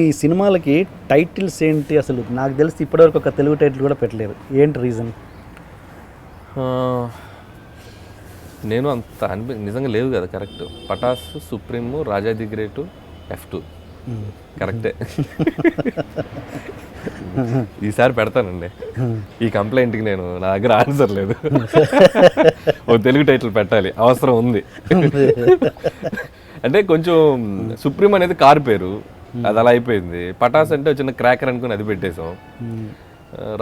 ఈ సినిమాలకి టైటిల్స్ ఏంటి అసలు? నాకు తెలిసి ఇప్పటివరకు ఒక తెలుగు టైటిల్ కూడా పెట్టలేదు. ఏంటి రీజన్? నేను అంత నిజంగా లేవు కదా. Correct. Pataas, Supreme, Raja the great, F2 కరెక్టే. ఈసారి పెడతానండి. ఈ కంప్లైంట్కి నా దగ్గర ఆన్సర్ లేదు. ఓ తెలుగు టైటిల్ పెట్టాలి, అవసరం ఉంది. అంటే కొంచెం సుప్రీం అనేది కారు పేరు, అది అలా అయిపోయింది. పటాస్ అంటే చిన్న క్రాకర్ అనుకుని అది పెట్టేసాం.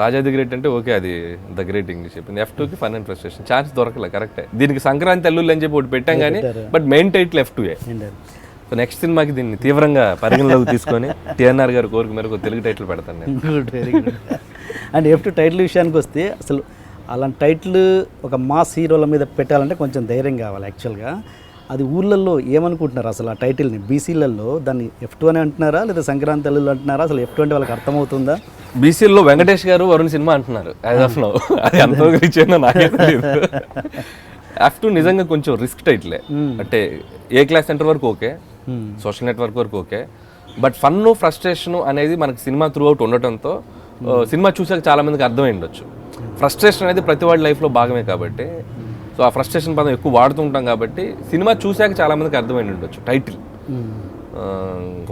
రాజా ది గ్రేట్ అంటే ఓకే, అది ద గ్రేట్ ఇంగ్లీష్ చెప్పింది. F2కి ఫన్ అండ్ ఫ్రస్ట్రేషన్ ఛాన్స్ దొరకలే. కరెక్టే. దీనికి సంక్రాంతి అల్లుళ్ళు అని చెప్పి ఒకటి పెట్టాం కానీ బట్ మెయిన్ టైటిల్ F2ఏ. సో నెక్స్ట్ సినిమాకి దీన్ని తీవ్రంగా పరిగణలోకి తీసుకొని TNR గారు కోరిక మేరకు తెలుగు టైటిల్ పెడతాను నేను. Good, very good. And F2 title విషయానికి వస్తే అసలు అలాంటి టైటిల్ ఒక మాస్ హీరోల మీద పెట్టాలంటే కొంచెం ధైర్యం కావాలి యాక్చువల్గా. అది ఊళ్ళల్లో ఏమనుకుంటున్నారు అసలు ఆ టైటిల్ని? బీసీలలో దాన్ని F2 అని అంటున్నారా లేదా సంక్రాంతి అల్లుళ్ళు అంటున్నారా? అసలు F2 అంటే వాళ్ళకి అర్థమవుతుందా? బీసీల్లో వెంకటేష్ గారు వరుణ్ సినిమా అంటున్నారు యాజ్ ఆఫ్ నౌ. అది ఎంతో రీచ్ అయిందో నాకే తెలియదు. F2 నిజంగా కొంచెం రిస్క్ టైటిలే. అంటే ఏ క్లాస్ సెంటర్ వరకు ఓకే, సోషల్ నెట్వర్క్ వరకు ఓకే, బట్ ఫన్ ఫ్రస్ట్రేషన్ అనేది మనకి సినిమా త్రూ అవుట్ ఉండటంతో సినిమా చూసాక చాలా మందికి అర్థమై ఉండొచ్చు. ఫ్రస్ట్రేషన్ అనేది ప్రతి వాడి లైఫ్లో భాగమే కాబట్టి, సో ఆ ఫ్రస్ట్రేషన్ పదం ఎక్కువ వాడుతుంటాం కాబట్టి సినిమా చూసాక చాలా మందికి అర్థమై ఉండొచ్చు టైటిల్.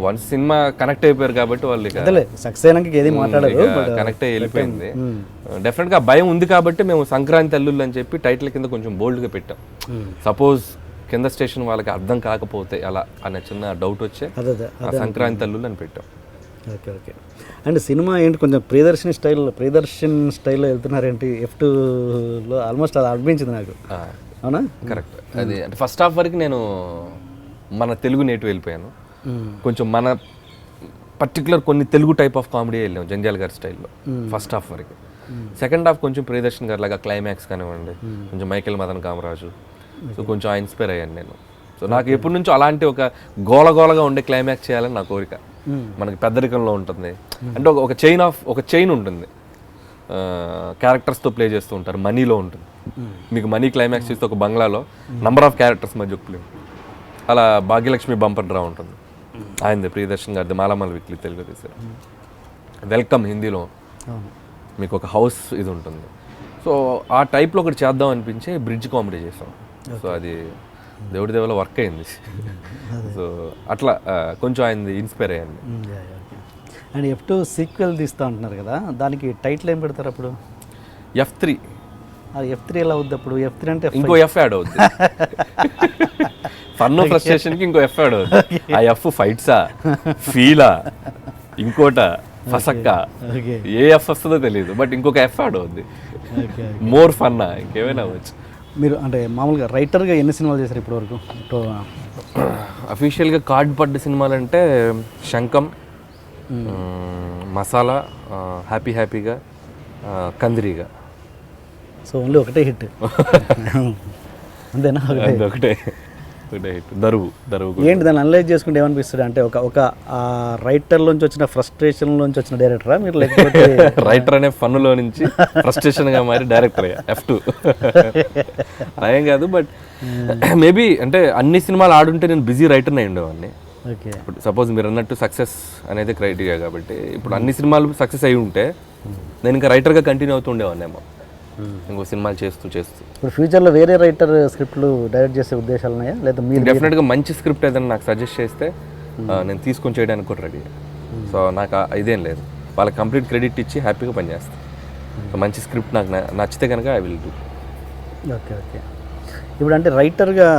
వన్స్ సినిమా కనెక్ట్ అయిపోయారు కాబట్టి వాళ్ళు సక్సెస్ అయినాక ఏది మాట్లాడరు, కనెక్ట్ అయ్యి వెళ్ళిపోయింది. డెఫినెట్గా భయం ఉంది కాబట్టి మేము సంక్రాంతి అల్లుళ్ళు అని చెప్పి టైటిల్ కింద కొంచెం బోల్డ్గా పెట్టాం. సపోజ్ కింద స్టేషన్ వాళ్ళకి అర్థం కాకపోతే అలా అనే చిన్న డౌట్ వచ్చే సంక్రాంతి అల్లుళ్ళు అని పెట్టాం. Okay okay. అండ్ సినిమా ఏంటి కొంచెం ప్రియదర్శన్ స్టైల్లో వెళ్తున్నారేంటి? F2లో ఆల్మోస్ట్ అది అనిపించింది నాకు. అవునా? కరెక్ట్. అది అంటే ఫస్ట్ హాఫ్ వరకు నేను మన తెలుగు నేటివ్ వెళ్ళిపోయాను. కొంచెం మన పర్టికులర్ కొన్ని తెలుగు టైప్ ఆఫ్ కామెడీ వెళ్ళాము జంజాల్ గారి స్టైల్లో ఫస్ట్ హాఫ్ వరకు. సెకండ్ హాఫ్ కొంచెం ప్రియదర్శన్ గారి లాగా క్లైమాక్స్ కానివ్వండి, కొంచెం మైకేల్ మదన్ కామరాజు, సో కొంచెం ఇన్స్పైర్ అయ్యాను నేను. సో నాకు ఎప్పటి నుంచో అలాంటి ఒక గోలగోలగా ఉండే క్లైమాక్స్ చేయాలని నా కోరిక. మనకి పెద్దరికంలో ఉంటుంది అంటే ఒక చైన్ ఉంటుంది, క్యారెక్టర్స్తో ప్లే చేస్తూ ఉంటారు. మనీలో ఉంటుంది, మీకు మనీ క్లైమాక్స్ చేస్తే ఒక బంగ్లాలో నంబర్ ఆఫ్ క్యారెక్టర్స్ మధ్య ప్లే. అలా భాగ్యలక్ష్మి బంపర్ డ్రా ఉంటుంది, ఆయనది ప్రియదర్శన్ గారిది. మాలామాల వీక్లీ తెలుగు తీశారు. వెల్కమ్ హిందీలో మీకు ఒక హౌస్ ఇది ఉంటుంది. సో ఆ టైప్లో ఒకటి చేద్దాం అనిపించి బ్రిడ్జ్ కామెడీ చేసాం. సో అది దేవుడి దేవుల వర్క్ అయింది. సో అట్లా కొంచెం ఆయనది ఇన్స్పైర్ అయ్యింది. అండ్ F2 సీక్వెల్ తీస్తూ ఉంటున్నారు కదా, దానికి టైటిల్ ఏం పెడతారు అప్పుడు? F3. అది F3 ఎలా అవుద్ది అప్పుడు? F3 అంటే ఇంకో F యాడ్ అవుద్ది. ఫన్ ఫ్రస్ట్రేషన్కి ఇంకో F యాడ్ అవుద్ది. ఆ F ఫైట్సా, ఫీలా, ఇంకోట ఫసక్క, ఏ F వస్తుందో తెలియదు, బట్ ఇంకొక F యాడ్ అవుద్ది. మోర్ ఫన్నా, ఇంకేమైనా అవ్వచ్చు. మీరు అంటే మామూలుగా రైటర్గా ఎన్ని సినిమాలు చేశారు ఇప్పటివరకు? అఫీషియల్గా కార్డ్ పడ్డ సినిమాలు అంటే శంఖం, మసాలా, హ్యాపీగా, కందిరీగా. సో ఓన్లీ ఒకటే హిట్ అంతేనా? ఒకటే హిట్. దరువు. ఏంటి దాన్ని అనలైజ్ చేసుకుంటే ఏమనిపిస్తుంది అంటే ఒక రైటర్లోంచి వచ్చిన ఫ్రస్ట్రేషన్లోంచి వచ్చిన డైరెక్టరా మీరు, లేకపోతే రైటర్ అనే ఫన్లో నుంచి ఫ్రస్ట్రేషన్గా మారి డైరెక్టర్ అయ్యా F2? ఏం కాదు, బట్ మేబీ అంటే అన్ని సినిమాలు ఆడుంటే నేను బిజీ రైటర్ని అయి ఉండేవాడిని. ఇప్పుడు సపోజ్ మీరు అన్నట్టు సక్సెస్ అనేది క్రైటీరియా కాబట్టి ఇప్పుడు అన్ని సినిమాలు సక్సెస్ అయి ఉంటే నేను ఇంకా రైటర్గా కంటిన్యూ అవుతూ ఉండేవాడినేమో, ఇంకో సినిమాలు చేస్తూ. ఇప్పుడు ఫ్యూచర్లో వేరే రైటర్ స్క్రిప్ట్లు డైరెక్ట్ చేసే ఉద్దేశాలు ఉన్నాయా? లేదా మీరు డెఫినెట్గా మంచి స్క్రిప్ట్ ఏదైనా నాకు సజెస్ట్ చేస్తే నేను తీసుకొని చేయడానికి కూడా రెడీ. సో నాకు ఇదేం లేదు, వాళ్ళకి కంప్లీట్ క్రెడిట్ ఇచ్చి హ్యాపీగా పనిచేస్తాను. సో మంచి స్క్రిప్ట్ నాకు నచ్చితే కనుక ఐ విల్ డూ. ఓకే. ఇప్పుడు అంటే రైటర్గా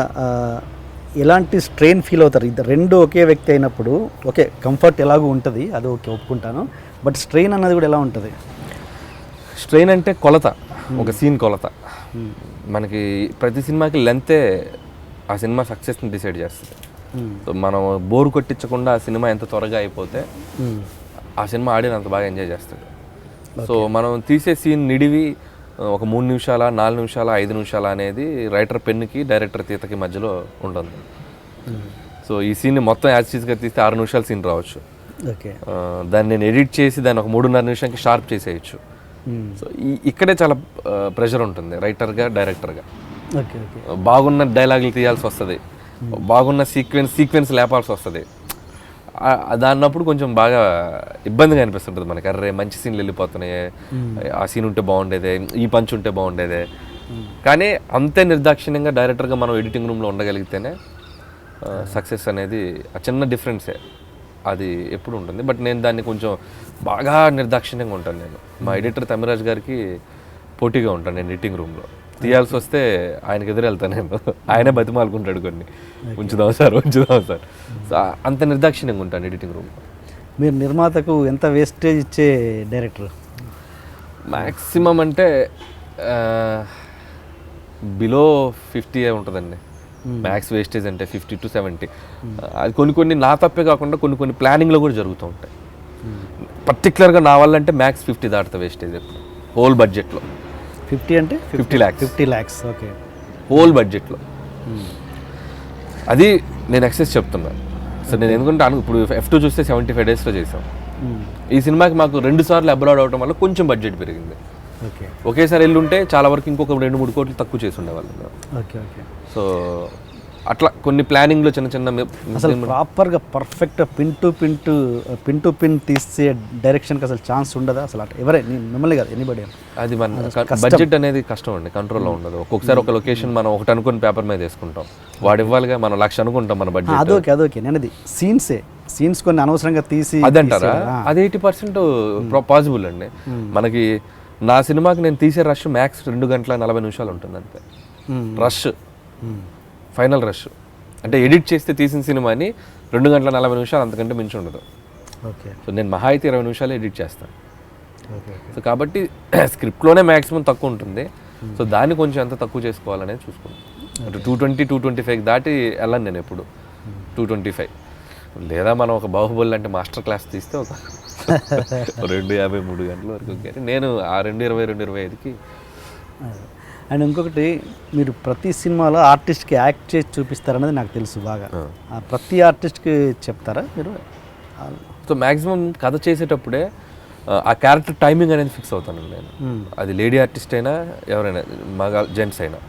ఎలాంటి స్ట్రెయిన్ ఫీల్ అవుతారు? ఇది రెండు ఒకే వ్యక్తి అయినప్పుడు ఓకే, కంఫర్ట్ ఎలాగో ఉంటుంది, అది ఓకే ఒప్పుకుంటాను, బట్ స్ట్రెయిన్ అన్నది కూడా ఎలా ఉంటుంది? స్ట్రెయిన్ అంటే కొలత, ఒక సీన్ కొలత. మనకి ప్రతి సినిమాకి లెంతే ఆ సినిమా సక్సెస్ని డిసైడ్ చేస్తుంది. సో మనం బోర్ కొట్టించకుండా ఆ సినిమా ఎంత త్వరగా అయిపోతే ఆ సినిమా ఆడినంత బాగా ఎంజాయ్ చేస్తాడు. సో మనం తీసే సీన్ నిడివి ఒక 3 నిమిషాల, 4 నిమిషాల, 5 నిమిషాల అనేది రైటర్ పెన్నుకి డైరెక్టర్ తీతకి మధ్యలో ఉంటుంది. సో ఈ సీన్ని మొత్తం యాజ్గా తీస్తే 6 నిమిషాల సీన్ రావచ్చు. దాన్ని నేను ఎడిట్ చేసి దాన్ని ఒక 3.5 నిమిషానికి షార్ప్ చేసేయచ్చు. సో ఇక్కడే చాలా ప్రెషర్ ఉంటుంది రైటర్గా, డైరెక్టర్గా. బాగున్న డైలాగులు తీయాల్సి వస్తుంది, బాగున్న సీక్వెన్స్ లేపాల్సి వస్తుంది. దాన్నప్పుడు కొంచెం బాగా ఇబ్బందిగా అనిపిస్తుంటుంది మనకి. అర్రే మంచి సీన్లు వెళ్ళిపోతున్నాయి, ఆ సీన్ ఉంటే బాగుండేదే, ఈ పంచ్ ఉంటే బాగుండేదే. కానీ అంతే నిర్దాక్షిణ్యంగా డైరెక్టర్గా మనం ఎడిటింగ్ రూమ్లో ఉండగలిగితేనే సక్సెస్ అనేది ఆ చిన్న డిఫరెన్సే అది ఎప్పుడు ఉంటుంది. బట్ నేను దాన్ని కొంచెం బాగా నిర్దాక్షిణ్యంగా ఉంటాను. నేను మా ఎడిటర్ తమిరాజ్ గారికి పోటీగా ఉంటాను నేను ఎడిటింగ్ రూమ్లో. తీయాల్సి వస్తే ఆయనకి ఎదురెళ్తాను నేను, ఆయనే బతిమాలుకుంటాడు కొన్ని, ఉంచుదాం సార్. సో అంత నిర్దాక్షిణ్యంగా ఉంటాను ఎడిటింగ్ రూమ్లో. మీరు నిర్మాతకు ఎంత వేస్టేజ్ ఇచ్చే డైరెక్టర్? మ్యాక్సిమం అంటే బిలో 50 ఉంటుందండి మ్యాక్స్ వేస్టేజ్ అంటే, 50 to 70. అది కొన్ని నా తప్పే కాకుండా కొన్ని ప్లానింగ్లో కూడా జరుగుతూ ఉంటాయి. పర్టికులర్గా నా వల్ల అంటే మ్యాక్స్ 50 దాటుతా వేస్టేజ్ ఎప్పుడు, హోల్ బడ్జెట్లో. 50 అంటే 50 lakhs. 50 lakhs, okay. హోల్ బడ్జెట్లో అది నేను ఎక్సెస్ చెప్తున్నాను. సో నేను ఎందుకంటే ఇప్పుడు F2 చూస్తే 75 daysలో చేసాం. ఈ సినిమాకి మాకు 2 సార్లు అబ్రాడ్ అవడం వల్ల కొంచెం బడ్జెట్ పెరిగింది. ఓకే. ఒకేసారి వెళ్ళుంటే చాలా వరకు ఇంకొక 2-3 కోట్లు తక్కువ చేసి ఉండేవాళ్ళం. Okay okay. సో అట్లా కొన్ని ప్లానింగ్లో చిన్న అసలు ప్రాపర్గా పర్ఫెక్ట్ పిన్ టు పిన్ తీసే డైరెక్షన్కి అసలు ఛాన్స్ ఉండదా అసలు? అట్లా ఎవరే, మిమ్మల్ని కాదు, ఎనీబడి. అది మన బడ్జెట్ అనేది కష్టం అండి, కంట్రోల్లో ఉండదు. ఒక్కొక్కసారి ఒక లొకేషన్ మనం ఒకటి అనుకుని పేపర్ మీద వేసుకుంటాం, వాడు ఇవ్వాలిగా, మనం 1,00,000 అనుకుంటాం మన బడ్జెట్. అదోకే నేను అది సీన్స్ కొన్ని అనవసరంగా తీసి అదంటారా? అది 80% పాసిబుల్ అండి. మనకి నా సినిమాకి నేను తీసే రష్ మ్యాక్స్ 2 గంటల 40 నిమిషాలు ఉంటుంది అంతే. రష్, ఫైనల్ రష్ అంటే ఎడిట్ చేస్తే తీసిన సినిమాని 2 గంటల 40 నిమిషాలు, అంతకంటే మించి ఉండదు. ఓకే. సో నేను మహా అయితే 20 నిమిషాలు ఎడిట్ చేస్తాను. సో కాబట్టి స్క్రిప్ట్లోనే మ్యాక్సిమం తక్కువ ఉంటుంది. సో దాన్ని కొంచెం ఎంత తక్కువ చేసుకోవాలనేది చూసుకుంటాను. అంటే 220-225 దాటి వెళ్ళను నేను ఎప్పుడు. 225 లేదా మనం ఒక బాహుబలి అంటే మాస్టర్ క్లాస్ తీస్తే ఒక 2:50-3 గంటల వరకు. కానీ నేను ఆ 2:20-2:25కి. అండ్ ఇంకొకటి, మీరు ప్రతి సినిమాలో ఆర్టిస్ట్కి యాక్ట్ చేసి చూపిస్తారనేది నాకు తెలుసు బాగా. ప్రతి ఆర్టిస్ట్కి చెప్తారా మీరు? సో మ్యాక్సిమం కథ చేసేటప్పుడే ఆ క్యారెక్టర్ టైమింగ్ అనేది ఫిక్స్ అవుతాను నేను. అది లేడీ ఆర్టిస్ట్ అయినా ఎవరైనా, మగ జెంట్స్ అయినా,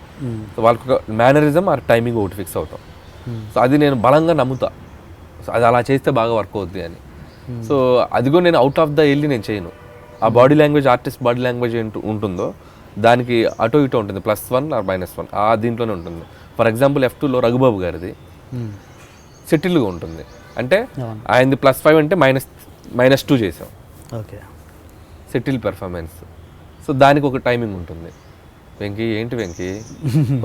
సో వాళ్ళకి ఒక మేనరిజం ఆ టైమింగ్ ఒకటి ఫిక్స్ అవుతాం. సో అది నేను బలంగా నమ్ముతా. సో అది అలా చేస్తే బాగా వర్క్ అవుద్ది అని. సో అదిగో నేను అవుట్ ఆఫ్ ద వెళ్ళి నేను చేయను. ఆ body language, artist body language ఉంటుందో దానికి అటో ఇటో ఉంటుంది, +1 or -1 ఆ దీంట్లోనే ఉంటుంది. ఫర్ ఎగ్జాంపుల్ F2లో రఘుబాబు గారిది సెటిల్గా ఉంటుంది, అంటే ఆయనది +5 అంటే -2 చేసాం. ఓకే. Settle performance. సో దానికి ఒక టైమింగ్ ఉంటుంది. వెంకీ ఏంటి వెంకీ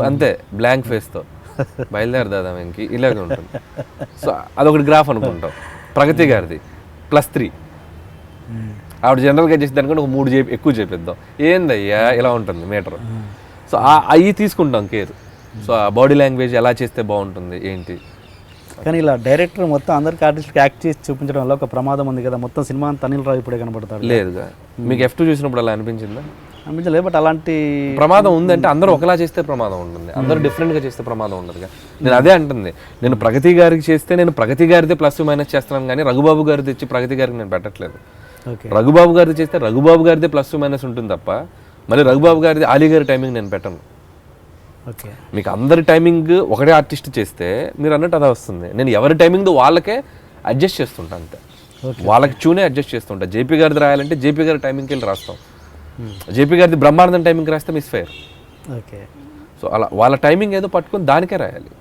అంతే బ్లాంక్ ఫేస్తో బయలుదేరు దాదా వెంకీ, ఇలాగే ఉంటుంది. సో అదొకటి గ్రాఫ్ అనుకుంటాం. ప్రగతి గారిది +3, ఆవిడ జనరల్గా చేసి దానికంటే ఒక 3 ఎక్కువ చేపిద్దాం, ఏందయ్యా ఇలా ఉంటుంది మీటర్. సో అవి తీసుకుంటాం కేర్. సో ఆ బాడీ లాంగ్వేజ్ ఎలా చేస్తే బాగుంటుంది ఏంటి. కానీ ఇలా డైరెక్టర్ మొత్తం అందరికి ఆర్టిస్ట్కి యాక్ట్ చేసి చూపించడం వల్ల ఒక ప్రమాదం ఉంది కదా, మొత్తం సినిమా అంతా అనిల్ రావు ఇప్పుడే కనపడతాడు. లేదుగా, మీకు F2 చూసినప్పుడు అలా అనిపించిందా? అనిపించలేదు. బట్ అలాంటి ప్రమాదం ఉందంటే అందరూ ఒకలా చేస్తే ప్రమాదం ఉంటుంది, అందరూ డిఫరెంట్గా చేస్తే ప్రమాదం ఉండదుగా. నేను అదే అంటుంది, నేను ప్రగతి గారికి చేస్తే నేను ప్రగతి గారిదే +- చేస్తున్నాను, కానీ రఘుబాబు గారి తెచ్చి ప్రగతి గారికి నేను పెట్టట్లేదు. రఘుబాబు గారిది చేస్తే రఘుబాబు గారిదే +- ఉంటుంది తప్ప మళ్ళీ రఘుబాబు గారిది ఆలీ గారి టైమింగ్ నేను పెట్టను. ఓకే. మీకు అందరి టైమింగ్ ఒకటే ఆర్టిస్ట్ చేస్తే మీరు అన్నట్టు అదే వస్తుంది. నేను ఎవరి టైమింగ్ వాళ్ళకే అడ్జస్ట్ చేస్తుంటా అంతే, వాళ్ళకి చూనే అడ్జస్ట్ చేస్తుంటా. జేపీ గారిది రాయాలంటే జేపీ గారి టైమింగ్కి వెళ్ళి రాస్తాం, జేపీ గారిది బ్రహ్మానందం టైమింగ్కి రాస్తే మిస్ ఫైర్. ఓకే. సో అలా వాళ్ళ టైమింగ్ ఏదో పట్టుకొని దానికే రాయాలి.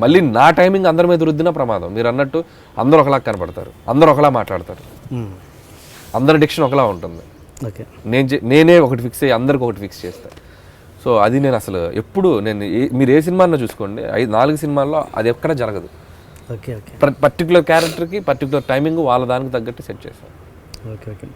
మళ్ళీ నా టైమింగ్ అందరి మీద రుద్దిన ప్రమాదం. మీరు అన్నట్టు అందరూ ఒకలా కనపడతారు, అందరూ ఒకలా మాట్లాడతారు, అందరి డిక్షన్ ఒకలా ఉంటుంది. ఓకే. నేనే ఒకటి ఫిక్స్ అయ్యి అందరికి ఒకటి ఫిక్స్ చేస్తాను. సో అది నేను అసలు ఎప్పుడు మీరు ఏ సినిమాలో చూసుకోండి, 4 సినిమాల్లో అది ఎక్కడ జరగదు. ఓకే. ఓకే. పర్టికులర్ క్యారెక్టర్కి పర్టికులర్ టైమింగ్ వాళ్ళ దానికి తగ్గట్టు సెట్ చేస్తాను. ఓకే. ఓకే.